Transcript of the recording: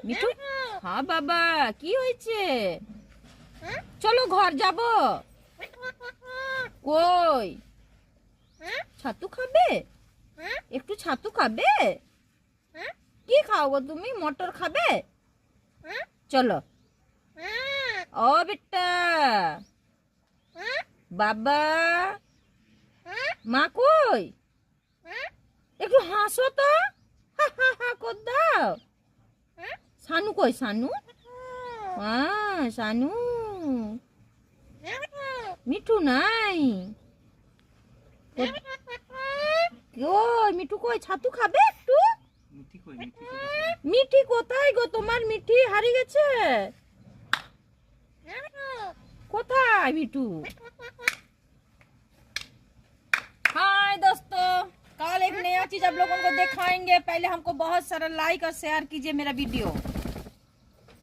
মিঠু হ্যাঁ বাবা কি হয়েছে চলো ঘর যাব কই ছাতু খাবে একটু ছাতু খাবে কি খাও গো তুমি মটর খাবে চলো ও বেটা বাবা মা কই একটু হাসো তো হা হা হা কর দাও সানু কই সানু সানু মিঠু নাই ওই মিঠু কই ছাতু খাবে একটু মিঠি কোথায় গো তোমার মিঠি হারিয়ে গেছে কোথায় मिठू हाय दोस्तों कल एक नया चीज आप लोगों को दिखाएंगे पहले हमको बहुत सारा लाइक और शेयर कीजिए मेरा वीडियो